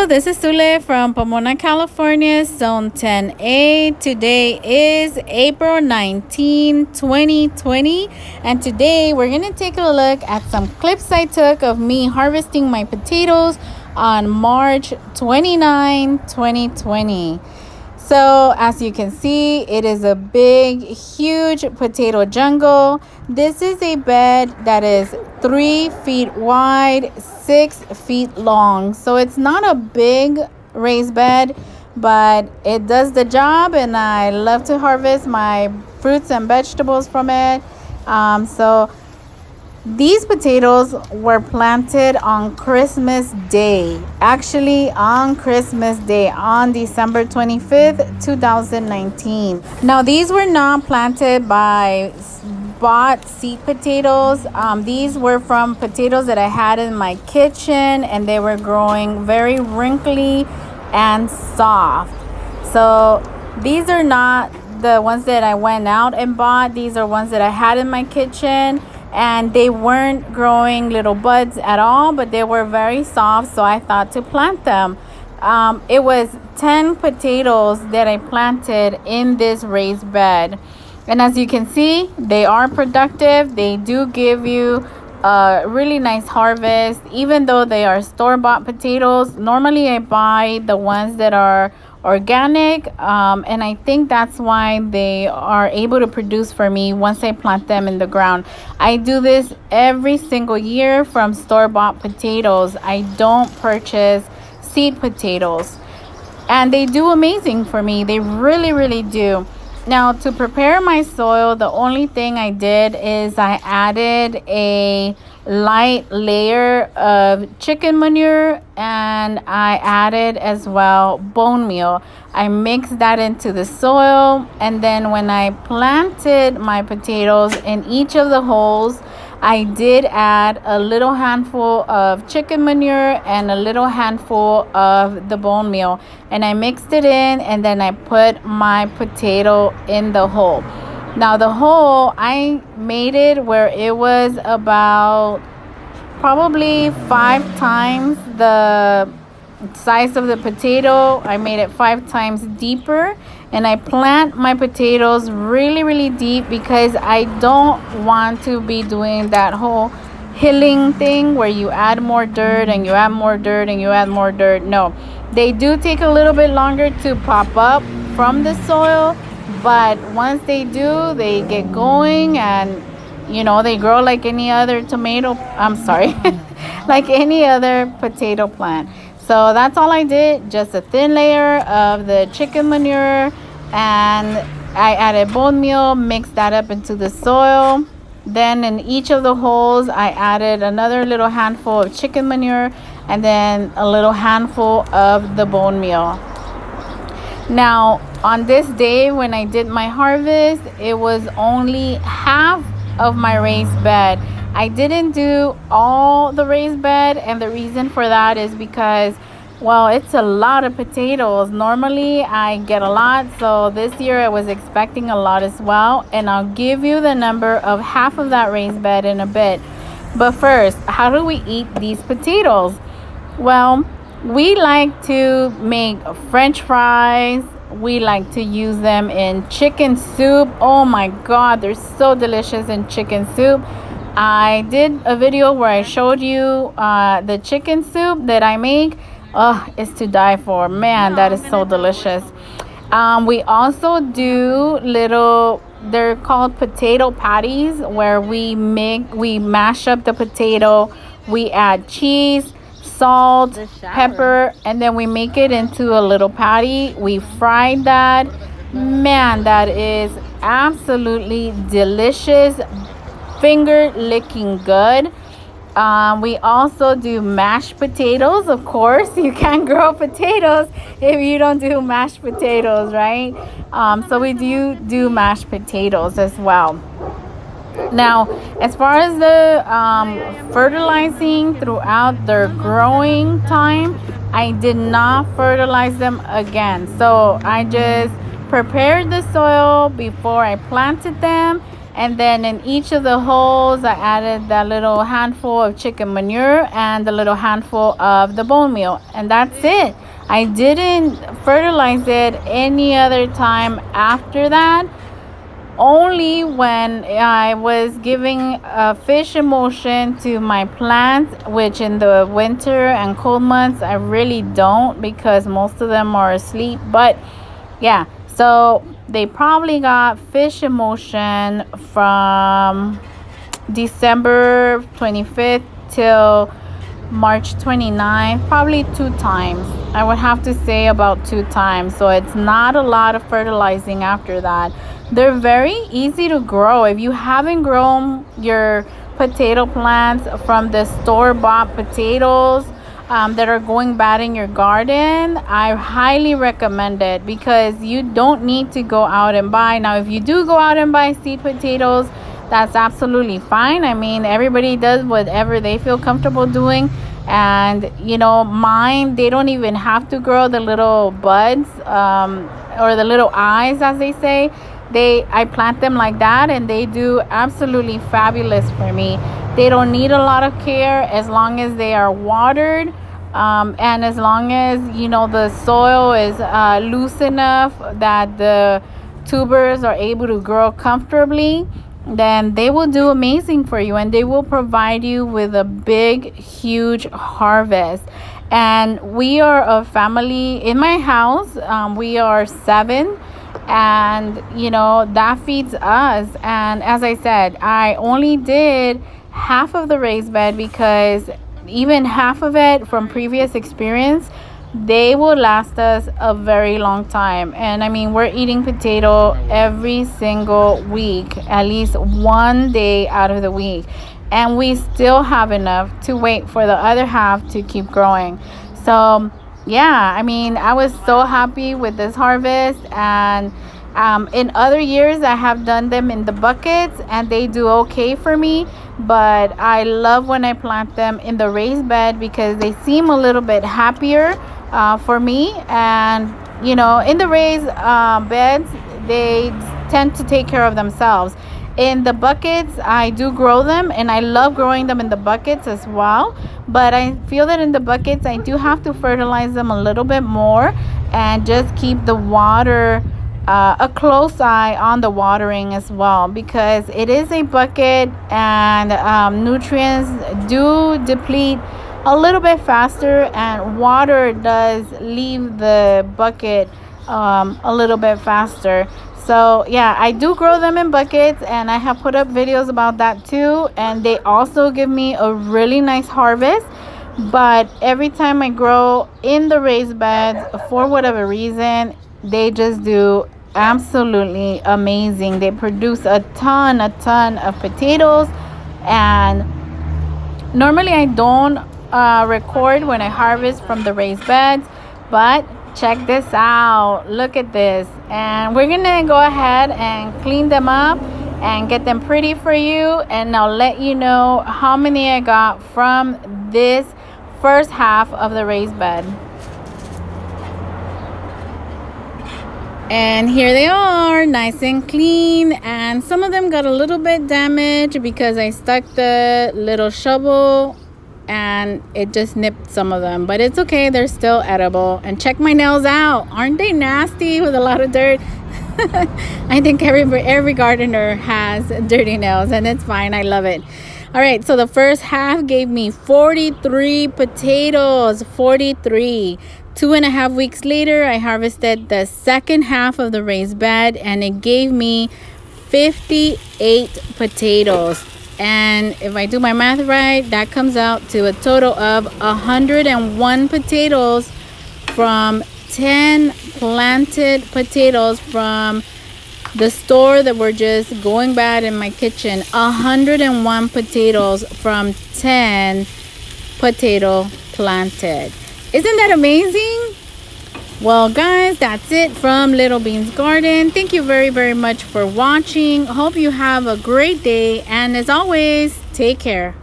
Hello, this is Zule from Pomona, California, Zone 10A. Today is April 19, 2020, and today we're going to take a look at some clips I took of me harvesting my potatoes on March 29, 2020. So as you can see, it is a big, huge potato jungle. This is a bed that is 3 feet wide, 6 feet long. So it's not a big raised bed, but it does the job, and I love to harvest my fruits and vegetables from it. So these potatoes were planted on Christmas Day. Actually, on Christmas Day, on December 25th, 2019. Now, these were not planted by bought seed potatoes. These were from potatoes that I had in my kitchen, and they were growing very wrinkly and soft. So these are not the ones that I went out and bought. These are ones that I had in my kitchen. And they weren't growing little buds at all, but they were very soft, so I thought to plant them. It was 10 potatoes that I planted in this raised bed. And as you can see, they are productive. They do give you a really nice harvest, even though they are store-bought potatoes. Normally, I buy the ones that are organic, and I think that's why they are able to produce for me once I plant them in the ground. I do this every single year from store-bought potatoes. I don't purchase seed potatoes, and they do amazing for me. They really do. Now, to prepare my soil, the only thing I did is I added a light layer of chicken manure, and I added as well bone meal. I mixed that into the soil, and then when I planted my potatoes in each of the holes, I did add a little handful of chicken manure and a little handful of the bone meal, and I mixed it in, and then I put my potato in the hole. Now the hole, I made it where it was about probably 5 times the size of the potato. I made it 5 times deeper, and I plant my potatoes really deep because I don't want to be doing that whole hilling thing where you add more dirt and you add more dirt and you add more dirt. No, they do take a little bit longer to pop up from the soil, but once they do, they get going, and they grow like any other like any other potato plant. So that's all I did, just a thin layer of the chicken manure, and I added bone meal, mixed that up into the soil. Then in each of the holes, I added another little handful of chicken manure and then a little handful of the bone meal. Now, on this day when I did my harvest, it was only half of my raised bed. I didn't do all the raised bed, and the reason for that is because, well, it's a lot of potatoes. Normally I get a lot, so this year I was expecting a lot as well, and I'll give you the number of half of that raised bed in a bit. But first, how do we eat these potatoes? Well, we like to make French fries. We like to use them in chicken soup. Oh my God, they're so delicious in chicken soup. I did a video where I showed you the chicken soup that I make. Oh, it's to die for. Man, that is so delicious. We also do they're called potato patties, where we mash up the potato, we add cheese, salt, pepper, and then we make it into a little patty. We fried that. Man, that is absolutely delicious, finger licking good. We also do mashed potatoes. Of course, you can't grow potatoes if you don't do mashed potatoes, right? So we do mashed potatoes as well. Now, as far as the fertilizing throughout their growing time, I did not fertilize them again. So I just prepared the soil before I planted them, And then in each of the holes, I added that little handful of chicken manure and the little handful of the bone meal. And that's it. I didn't fertilize it any other time after that. Only when I was giving a fish emulsion to my plants, which in the winter and cold months I really don't, because most of them are asleep. But yeah, so they probably got fish emulsion from December 25th till March 29th, probably 2 times. I would have to say about 2 times. So it's not a lot of fertilizing after that. They're very easy to grow. If you haven't grown your potato plants from the store-bought potatoes that are going bad in your garden, I highly recommend it, because you don't need to go out and buy. Now, if you do go out and buy seed potatoes, that's absolutely fine. I mean, everybody does whatever they feel comfortable doing. And mine, they don't even have to grow the little buds or the little eyes, as they say. I plant them like that, and they do absolutely fabulous for me. They don't need a lot of care, as long as they are watered, and as long as the soil is loose enough that the tubers are able to grow comfortably. Then they will do amazing for you, and they will provide you with a big, huge harvest. And we are a family in my house. We are 7, and that feeds us. And as I said, I only did half of the raised bed, because even half of it, from previous experience, they will last us a very long time. And I mean, we're eating potato every single week, at least one day out of the week, and we still have enough to wait for the other half to keep growing. So yeah, I mean, I was so happy with this harvest. And in other years, I have done them in the buckets, and they do okay for me. But I love when I plant them in the raised bed, because they seem a little bit happier for me. And in the raised beds, they tend to take care of themselves. In the buckets, I do grow them, and I love growing them in the buckets as well. But I feel that in the buckets, I do have to fertilize them a little bit more, and just keep the water, a close eye on the watering as well, because it is a bucket, and nutrients do deplete a little bit faster, and water does leave the bucket a little bit faster. So yeah, I do grow them in buckets, and I have put up videos about that too, and they also give me a really nice harvest. But every time I grow in the raised beds, for whatever reason, they just do absolutely amazing. They produce a ton of potatoes. And normally I don't record when I harvest from the raised beds, but check this out. Look at this. And we're gonna go ahead and clean them up and get them pretty for you, and I'll let you know how many I got from this first half of the raised bed. And here they are, nice and clean. And some of them got a little bit damaged because I stuck the little shovel and it just nipped some of them, but it's okay, they're still edible. And check my nails out, aren't they nasty with a lot of dirt? I think every gardener has dirty nails, and it's fine, I love it. All right, so the first half gave me 43 potatoes, 43. 2.5 weeks later, I harvested the second half of the raised bed, and it gave me 58 potatoes. And if I do my math right, that comes out to a total of 101 potatoes from 10 planted potatoes from the store that were just going bad in my kitchen. 101 potatoes from 10 potato planted. Isn't that amazing? Well, guys, that's it from Little Beans Garden. Thank you very, very much for watching. Hope you have a great day. And as always, take care.